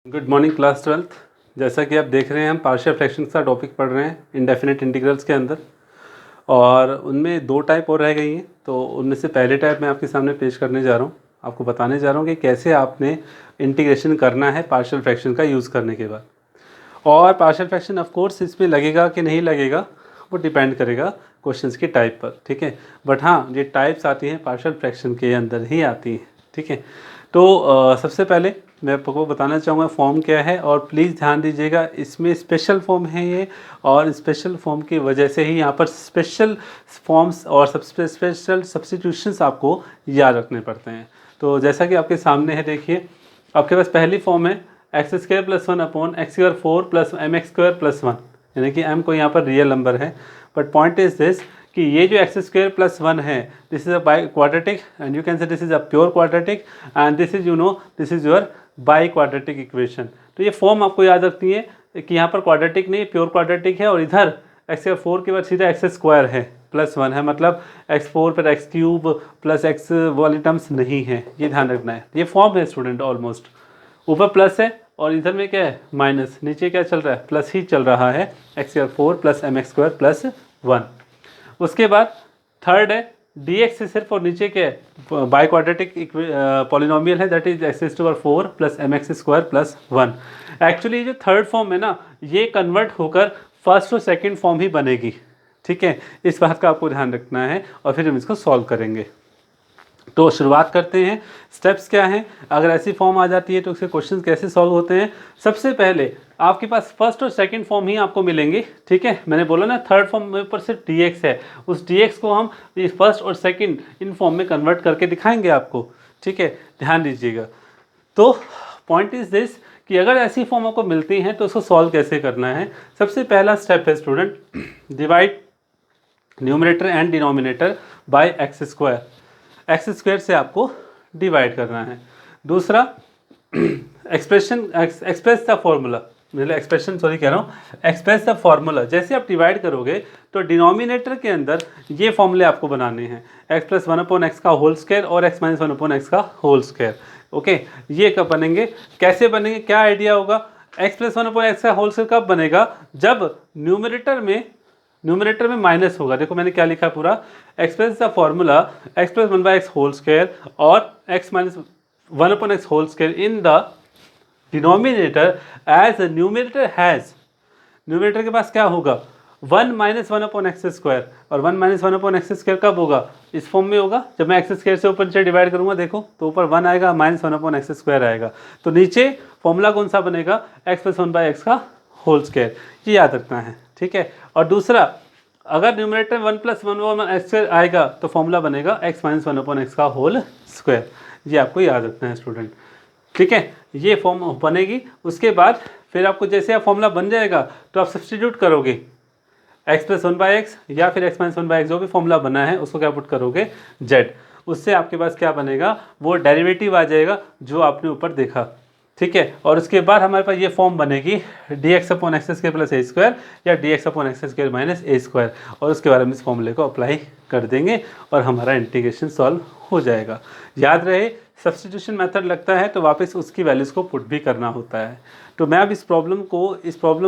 Good morning class 12th। जैसा कि आप देख रहे हैं हम पार्शियल फ्रैक्शंस का टॉपिक पढ़ रहे हैं इंडेफिनिट इंटीग्रल्स के अंदर, और उनमें दो टाइप और रह गई हैं। तो उनमें से पहले टाइप मैं आपके सामने पेश करने जा रहा हूँ, आपको बताने जा रहा हूँ कि कैसे आपने इंटीग्रेशन करना है पार्शियल फ्रैक्शन का यूज़ करने के बाद। और पार्शियल फ्रैक्शन ऑफ कोर्स इसमें लगेगा कि नहीं लगेगा वो डिपेंड करेगा क्वेश्चंस की टाइप पर, ठीक है। बट हाँ, ये टाइप्स आती हैं पार्शियल फ्रैक्शन के अंदर ही आती हैं, ठीक है। तो सबसे पहले मैं आपको बताना चाहूँगा फॉर्म क्या है, और प्लीज़ ध्यान दीजिएगा इसमें स्पेशल फॉर्म है ये, और स्पेशल फॉर्म की वजह से ही यहाँ पर स्पेशल फॉर्म्स और स्पेशल सब्स्टिट्यूशंस आपको याद रखने पड़ते हैं। तो जैसा कि आपके सामने है, देखिए आपके पास पहली फॉर्म है x square plus one upon x square 4 plus m x square plus 1, यानी कि m को यहाँ पर रियल नंबर है। बट पॉइंट इज दिस कि ये जो एक्स स्क्वायर प्लस 1 है, this is a biquadratic and you can say this is a pure quadratic, and this is this is your biquadratic equation. तो ये form आपको याद रखनी है कि यहाँ पर क्वाड्रेटिक नहीं, प्योर क्वाड्रेटिक है, और इधर एक्स स्क्वायर 4 के बाद सीधा एक्स स्क्वायर है प्लस 1 है, मतलब x4 पर एक्स क्यूब प्लस एक्स वाली टर्म्स नहीं है, ये ध्यान रखना है। ये फॉर्म है स्टूडेंट, ऑलमोस्ट ऊपर प्लस है और इधर में क्या है माइनस, नीचे क्या चल रहा है प्लस ही चल रहा है, x square 4 plus m x square plus 1। उसके बाद थर्ड है डी एक्स से सिर्फ, और नीचे क्या है बाई क्वाड्रेटिक पॉलिनोमियल है, that is x to 4 plus m x square plus 1। Actually जो थर्ड फॉर्म है ना, ये कन्वर्ट होकर फर्स्ट और सेकेंड फॉर्म ही बनेगी, ठीक है। इस बात का आपको ध्यान रखना है, और फिर हम इसको सॉल्व करेंगे। तो शुरुआत करते हैं। स्टेप्स क्या हैं, अगर ऐसी फॉर्म आ जाती है तो उसके क्वेश्चन कैसे सॉल्व होते हैं। सबसे पहले आपके पास फर्स्ट और सेकंड फॉर्म ही आपको मिलेंगे, ठीक है। मैंने बोला ना थर्ड फॉर्म में ऊपर सिर्फ dx है, उस dx को हम इस फर्स्ट और सेकंड इन फॉर्म में कन्वर्ट करके दिखाएंगे आपको, ठीक है। ध्यान दीजिएगा। तो पॉइंट इज दिस कि अगर ऐसी फॉर्म आपको मिलती हैं तो उसको सॉल्व कैसे करना है। सबसे पहला स्टेप है student, divide numerator and denominator by x square. X square से आपको डिवाइड करना है। दूसरा एक्सप्रेस द फॉर्मूला, मतलब एक्सप्रेशन सॉरी कह रहा हूँ, एक्सप्रेस द फॉर्मूला। जैसे आप डिवाइड करोगे तो डिनोमिनेटर के अंदर ये फॉर्मूले आपको बनाने हैं, एक्स प्लस 1 अपॉन एक्स का होल स्क्वायर और एक्स माइनस 1 अपॉन एक्स का होल स्क्वायर। ओके, ये कब बनेंगे, कैसे बनेंगे, क्या आइडिया होगा। एक्स प्लस 1 अपॉन एक्स का होल स्क्वायर कब बनेगा, जब न्यूमरेटर में माइनस होगा। देखो मैंने क्या लिखा है पूरा, express the formula x plus 1 by x whole square और x minus 1 upon x whole square in the denominator as numerator has, numerator के पास क्या होगा 1 माइनस 1 अपॉन एक्स स्क्वायर, और 1 माइनस 1 अपॉन एक्स स्क्वायर कब होगा, इस फॉर्म में होगा। जब मैं एक्स स्क्वायर से ऊपर नीचे डिवाइड करूंगा देखो तो ऊपर 1 आएगा, माइनस 1 अपॉन एक्स स्क्वायर आएगा, तो नीचे फॉर्मूला कौन सा बनेगा, एक्स प्लस 1 बाई एक्स का होल स्क्वायर। ये याद रखना है, ठीक है। और दूसरा, अगर numerator 1 plus 1 upon x square आएगा तो फॉर्मूला बनेगा एक्स माइनस 1 अपॉन एक्स का होल स्क्वायर। ये आपको याद रखना है स्टूडेंट, ठीक है। ये फॉर्म बनेगी। उसके बाद फिर आपको जैसे आप फॉर्मूला बन जाएगा तो आप सब्स्टिट्यूट करोगे एक्स प्लस 1 बाई एक्स या फिर एक्स माइनस 1 बाई एक्स, जो भी फॉर्मूला बना है उसको क्या पुट करोगे जेड। उससे आपके पास क्या बनेगा, वो डेरिवेटिव आ जाएगा जो आपने ऊपर देखा, ठीक है। और उसके बाद हमारे पास ये फॉर्म बनेगी d x upon x square plus a square या d x upon x square minus a square, और उसके बाद हम इस फॉर्मूले को अप्लाई कर देंगे और हमारा इंटीग्रेशन सॉल्व हो जाएगा। याद रहे, सब्स्टिट्यूशन मेथड लगता है तो वापस उसकी वैल्यूज़ को पुट भी करना होता है। तो मैं अब इस प्रॉब्लम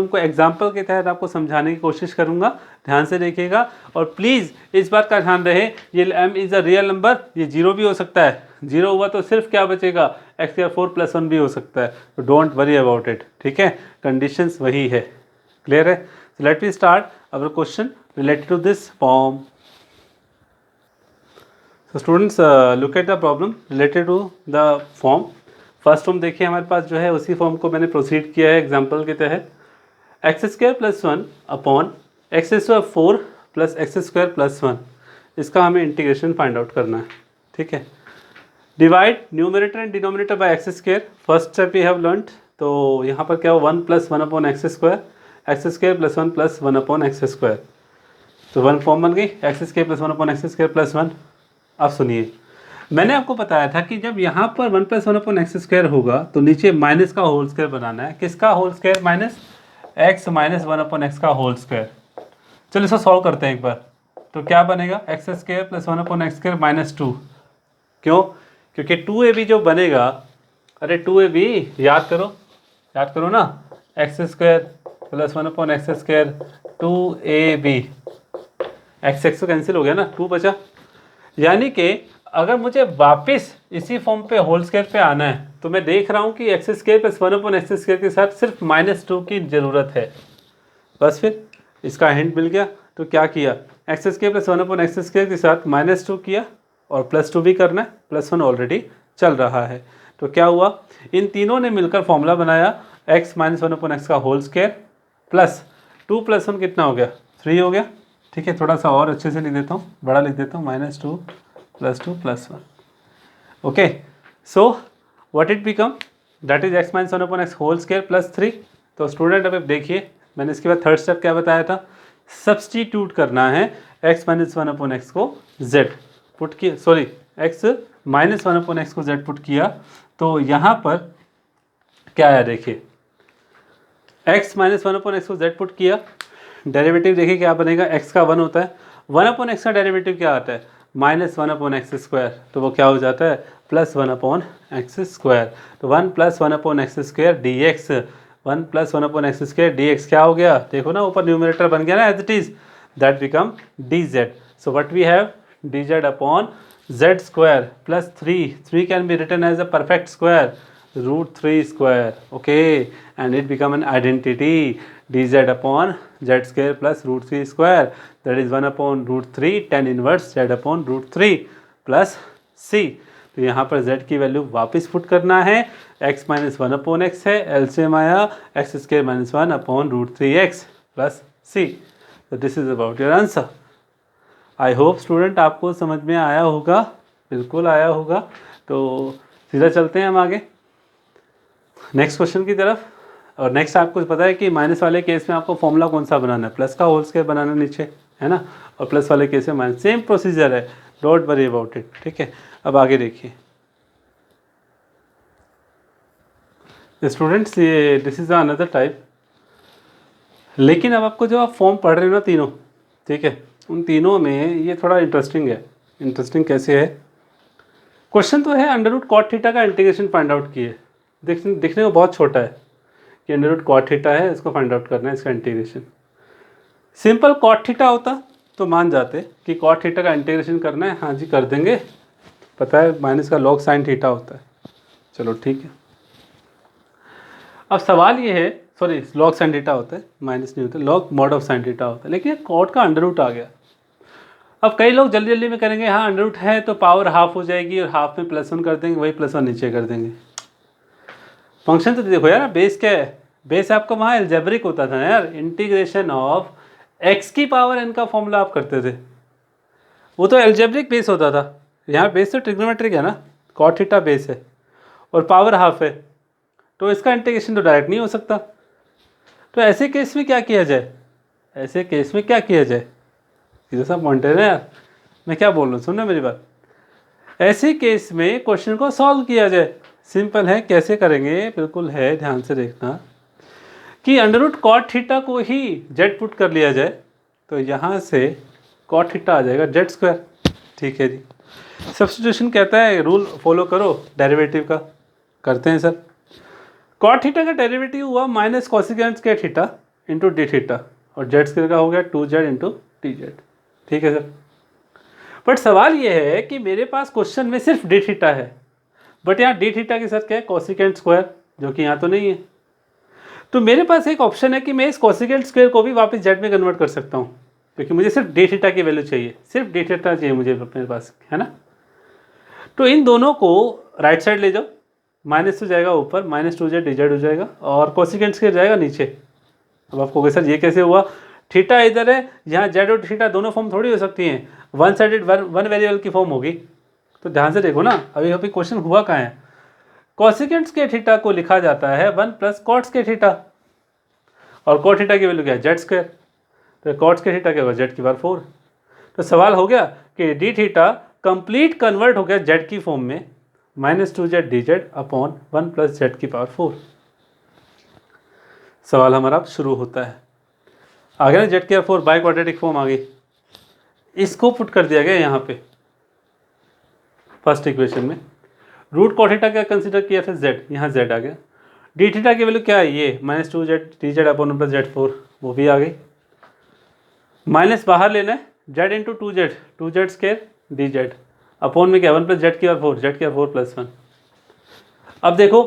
को एग्जाम्पल के तहत आपको समझाने की कोशिश करूँगा, ध्यान से देखिएगा। और प्लीज़ इस बात का ध्यान रहे, ये m is a real number, ये जीरो भी हो सकता है, जीरो हुआ तो सिर्फ क्या बचेगा, एक्स स्क्वायर 4 प्लस 1 भी हो सकता है, तो डोंट वरी अबाउट इट, ठीक है। कंडीशंस वही है, क्लियर है। So let we start our question related to this form. So students, look at the problem related to the form. First form देखिए हमारे पास जो है उसी फॉर्म को मैंने प्रोसीड किया है एग्जांपल के तहत, x square plus 1 upon x square 4 plus x square plus 1, इसका हमें इंटीग्रेशन फाइंड आउट करना है, ठीक है। Divide numerator and denominator by x square, first step we have learned. तो यहाँ पर क्या हो 1 plus 1 upon x square plus 1 plus 1 upon x square, तो वन फॉर्म बन गई x square plus 1 upon x square plus 1। अब सुनिए, मैंने आपको बताया था कि जब यहाँ पर 1 प्लस 1 अपॉन एक्स स्क्वायर होगा तो नीचे माइनस का होल स्क्वायर बनाना है। किसका whole square, minus x minus 1 upon x का होल स्क्वायर। चलो इसको सॉल्व करते हैं एक बार। तो क्या बनेगा, x square plus 1 upon x square minus 2। क्यों, क्योंकि 2ab जो बनेगा, अरे 2ab याद करो, याद करो ना, x square plus 1/x², 2ab, x x तो कैंसिल हो गया ना, 2 बचा। यानी कि अगर मुझे वापस इसी फॉर्म पे होल स्क्वायर पे आना है तो मैं देख रहा हूँ कि x² + 1/x² के साथ सिर्फ -2 की ज़रूरत है। बस फिर इसका हिंट मिल गया। तो क्या किया, x² + 1/x² के साथ -2 किया और +2 भी करना है, +1 ऑलरेडी चल रहा है। तो क्या हुआ, इन तीनों ने मिलकर फॉर्मूला बनाया x - 1/x का होल स्क्वायर प्लस 2 + 1 कितना हो गया, 3 हो गया। ठीक है, थोड़ा सा और अच्छे से लिख देता हूँ, बड़ा लिख देता हूँ, -2 + 2 + 1। Okay, so what it become, that is x - 1/x whole square plus 3। तो स्टूडेंट अब देखिए, मैंने इसके बाद थर्ड स्टेप क्या बताया था, सब्सटीट्यूट करना है x - 1/x को z पुट किया, सॉरी x - 1/x को z पुट किया। तो यहाँ पर क्या आया देखिए, x - 1/x को z पुट किया, डेरिवेटिव देखिए क्या बनेगा, x का 1 होता है, 1/x का डेरिवेटिव क्या आता है, -1/x², तो वो क्या हो जाता है, +1/x²। तो 1 + 1/x² dx, 1 + 1/x² dx क्या हो गया, देखो ना ऊपर न्यूमरेटर बन गया ना as it is, that become dz। So what we have, dz/z² + 3 can be written as a perfect square, √3², okay, and it become an identity, dz/z² plus √3², that is 1/√3 tan inverse z/√3 plus c। तो यहाँ पर z की value वापस put करना है, x - 1/x है, LCM आया x² - 1/√3x plus c। तो this is about your answer. I hope student आपको समझ में आया होगा, बिल्कुल आया होगा। तो सीधा चलते हैं हम आगे नेक्स्ट क्वेश्चन की तरफ। और नेक्स्ट आपको पता है कि माइनस वाले केस में आपको फॉर्मूला कौन सा बनाना है, प्लस का होल स्क्वायर बनाना नीचे, है ना, और प्लस वाले केस में माइनस, सेम प्रोसीजर है, डोंट वरी अबाउट इट। ठीक है, अब आगे देखिए स्टूडेंट्स, ये दिस इज अनदर टाइप। लेकिन अब आपको जो आप फॉर्म पढ़ रहे हो ना तीनों, ठीक है, उन तीनों में ये थोड़ा इंटरेस्टिंग है। इंटरेस्टिंग कैसे है, क्वेश्चन तो है √cot थीटा का इंटीग्रेशन फाइंड आउट किए, दिखने को बहुत छोटा है कि √cot थीटा है, इसको फाइंड आउट करना है, इसका इंटीग्रेशन। सिंपल cot थीटा होता तो मान जाते कि cot थीटा का इंटीग्रेशन करना है, हाँ जी कर देंगे, पता है माइनस का log sin थीटा होता है, चलो ठीक है। अब सवाल ये है, सॉरी log sin थीटा होता है, माइनस नहीं होता, log mod of sin theta होता है, लेकिन cot का अंडर आ गया। अब कई लोग जल्दी जल्दी में करेंगे, हाँ अंडर है तो पावर हाफ हो जाएगी और हाफ में +1 कर देंगे, वही +1 नीचे कर देंगे। फंक्शन तो देखो यार, बेस क्या है, बेस आपका वहाँ एल्जेब्रिक होता था यार, इंटीग्रेशन ऑफ x की पावर n का फॉर्मूला आप करते थे, वो तो एल्जेब्रिक बेस होता था। यहाँ बेस तो ट्रिग्नोमेट्रिक है ना, cot थीटा बेस है और पावर हाफ है, तो इसका इंटीग्रेशन तो डायरेक्ट नहीं हो सकता। तो ऐसे केस में क्या किया जाए, ऐसे केस में क्या किया जाए, सीधा सा पॉइंट है ना यार, मैं क्या बोल रहा हूँ, सुनना मेरी बात। ऐसे केस में क्वेश्चन को सॉल्व किया जाए, सिंपल है, कैसे करेंगे, बिल्कुल है, ध्यान से देखना कि √cot थीटा को ही z पुट कर लिया जाए, तो यहाँ से cot थीटा आ जाएगा z²। ठीक है जी, सब्स्टिट्यूशन कहता है रूल फॉलो करो डेरिवेटिव का, करते हैं सर। cot थीटा का डेरिवेटिव हुआ minus cosecant square theta into D theta, और z² का हो गया 2z इंटू dz। ठीक है सर, बट सवाल ये है कि मेरे पास क्वेश्चन में सिर्फ डी थीटा है, बट यहाँ डी थीटा के साथ क्या है, कोसिकेंट स्क्वायर, जो कि यहाँ तो नहीं है। तो मेरे पास एक ऑप्शन है कि मैं इस कोसिकेंट स्क्वायर को भी वापस जेड में कन्वर्ट कर सकता हूँ, क्योंकि मुझे सिर्फ डी थीटा की वैल्यू चाहिए, सिर्फ डी थीटा चाहिए मुझे अपने पास, है ना। तो इन दोनों को राइट साइड ले जाओ, माइनस हो जाएगा ऊपर, -2z dz हो जाएगा और कोसिकेंट स्क्वायर जाएगा नीचे। अब आपको कहोगे सर ये कैसे हुआ, थीटा इधर है, यहाँ जेड और थीटा दोनों फॉर्म थोड़ी हो सकती हैं, वन साइडेड वन वेरिएबल की फॉर्म होगी। तो ध्यान से देखो ना, अभी अभी क्वेश्चन हुआ कहाँ है, कोसिकेंट के थीटा को लिखा जाता है 1 + cot के थीटा, और cot थीटा की वैल्यू क्या है, z², तो cot के थीटा क्या होगा, z⁴। तो सवाल हो गया कि डी थीटा कंप्लीट कन्वर्ट हो गया z की फॉर्म में, -2z dz अपॉन 1 + z⁴। सवाल हमारा अब शुरू होता है, आ गया ना z⁴, बाई क्वाड्रेटिक फॉर्म आ गई, इसको पुट कर दिया गया यहाँ पे फर्स्ट इक्वेशन में। √cot थीटा क्या कंसीडर किया था, z, यहाँ z आ गया, डी थीटा की वैल्यू क्या है, ये -2z dz अपॉन 1 + z4, वो भी आ गई। माइनस बाहर लेना है, z into 2z square dz upon में क्या 1 + z4 + 1। अब देखो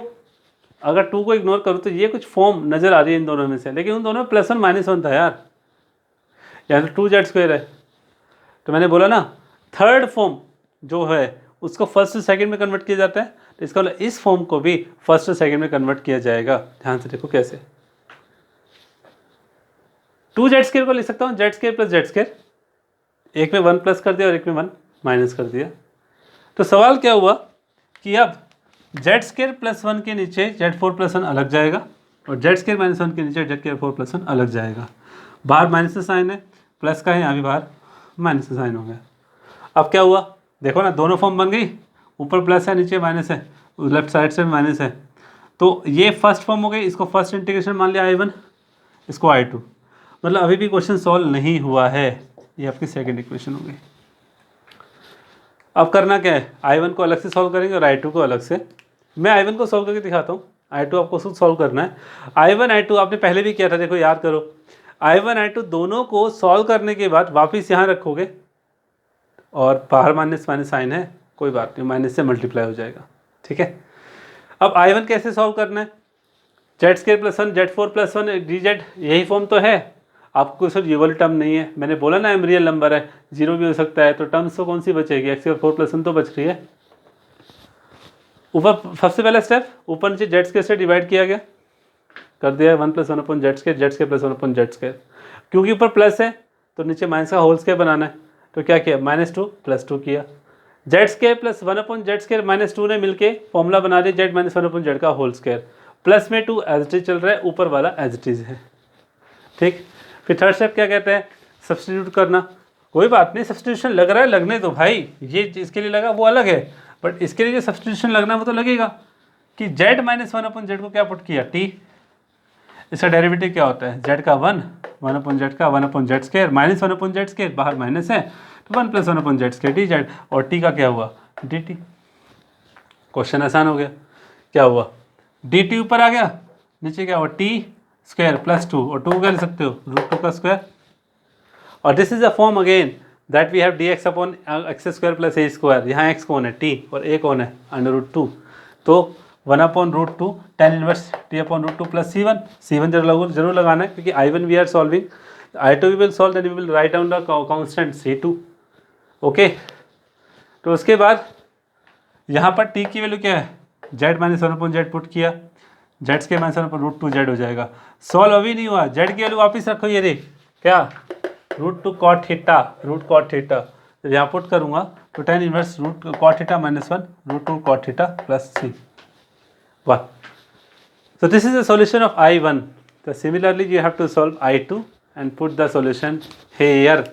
अगर 2 को इग्नोर करूँ तो ये कुछ फॉर्म नज़र आ रही है इन दोनों में से, लेकिन उन दोनों में +1 -1 था यार, यहाँ तो 2z² है। तो मैंने बोला ना थर्ड फॉर्म जो है उसको फर्स्ट से सेकंड में कन्वर्ट किया जाता है, तो इसका मतलब इस फॉर्म को भी फर्स्ट से सेकंड में कन्वर्ट किया जाएगा। ध्यान से देखो कैसे, 2z² को लिख सकता हूँ z² + z², एक में 1 प्लस कर दिया और एक में 1 माइनस कर दिया। तो सवाल क्या हुआ कि अब z² + 1 के नीचे z4 + 1 अलग जाएगा और z² - 1 के नीचे z4 + 1 अलग जाएगा। बाहर माइनस का साइन है, प्लस का है, यहाँ भी बाहर माइनस का साइन हो गया। अब क्या हुआ देखो ना, दोनों फॉर्म बन गई, ऊपर प्लस है नीचे माइनस है, लेफ्ट साइड से माइनस है, तो ये फर्स्ट फॉर्म हो गई, इसको फर्स्ट इंटीग्रेशन मान लिया I1, इसको I2, मतलब अभी भी क्वेश्चन सॉल्व नहीं हुआ है, ये आपकी सेकंड इक्वेशन हो गई। अब करना क्या है, I1 को अलग से सॉल्व करेंगे और I2 को अलग से। मैं I1 को सॉल्व करके दिखाता हूँ, I2 आपको खुद सॉल्व करना है। I1 I2 आपने पहले भी किया था, देखो याद करो, I1 I2 दोनों को सॉल्व करने के बाद वापस यहाँ रखोगे और बाहर माइनस माइनस साइन है, कोई बात नहीं, माइनस से मल्टीप्लाई हो जाएगा, ठीक है। अब I1 कैसे सॉल्व करना है, z² + 1 z4 + 1 dz, यही फॉर्म तो है, आपको सिर्फ ये वाली टर्म नहीं है, मैंने बोला ना रियल नंबर है, जीरो भी हो सकता है, तो टर्म्स तो कौन सी बचेगी, x² 4 + 1 तो बच रही है। ऊपर सबसे पहला स्टेप, ऊपर नीचे z² से डिवाइड किया गया, कर दिया 1 + 1 upon z², z² + 1 upon z², क्योंकि ऊपर प्लस है तो नीचे माइनस का होल स्क्वायर बनाना है, तो क्या किया -2 + 2 किया, z² + 1 अपॉन z² -2 ने मिलके फॉर्मूला बना दिया z - 1 अपॉन z का होल स्क्वायर, प्लस में 2 एज इट इज चल रहा है, ऊपर वाला एज इट इज है, ठीक। फिर थर्ड स्टेप क्या कहते हैं, सब्स्टिट्यूट करना। कोई बात नहीं, सब्स्टिट्यूशन लग रहा है, लगने दो भाई, ये इसके लिए लगा वो अलग है, बट इसके लिए जो सब्स्टिट्यूशन लगना वो तो लगेगा कि z - 1 अपॉन z को क्या पुट किया t, इसका डेरिवेटिव क्या होता है, z का 1 अपॉन z का 1 upon z square minus 1 upon z square, बाहर माइनस है तो 1 + 1 अपॉन z स्क्वायर dz, और t का क्या हुआ dt। क्वेश्चन आसान हो गया, क्या हुआ dt ऊपर आ गया, नीचे क्या हुआ t² + 2, और 2 क्या ले सकते हो √2 का स्क्वायर, और this is a form again that we have dx upon x² + a², यहाँ x कौन है t और a कौन है √2, तो 1 upon √2 tan inverse t upon √2 + c1 जरूर लगाना है, क्योंकि I1 we are solving, I2 we will solve, then we will write down the constant c2, okay. तो उसके बाद यहाँ पर t की वैल्यू क्या है, z - 1 अपॉन z पुट किया, z² - 1 अपॉन √2z हो जाएगा। सॉल्व अभी नहीं हुआ, z की वैल्यू वापस रखो, ये देख क्या √2 cot थीटा, तो यहाँ पुट करूँगा तो tan inverse √cot theta - 1 √2 cot theta + c 1। So this is the solution of I1. So similarly you have to solve I2 and put the solution here.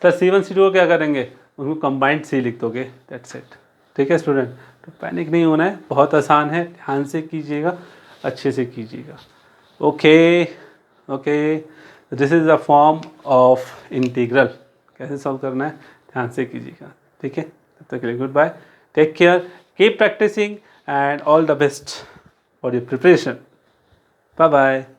तो C1 C2 को क्या करेंगे, उनको combined C लिख दोगे, that's it, ठीक है student. तो पैनिक नहीं होना है, बहुत आसान है, ध्यान से कीजिएगा, अच्छे से कीजिएगा, okay. This is the form of integral, कैसे सॉल्व करना है ध्यान से कीजिएगा, ठीक है। तब तक के लिए good bye, take care, keep practising and all the best for your preparation. Bye bye.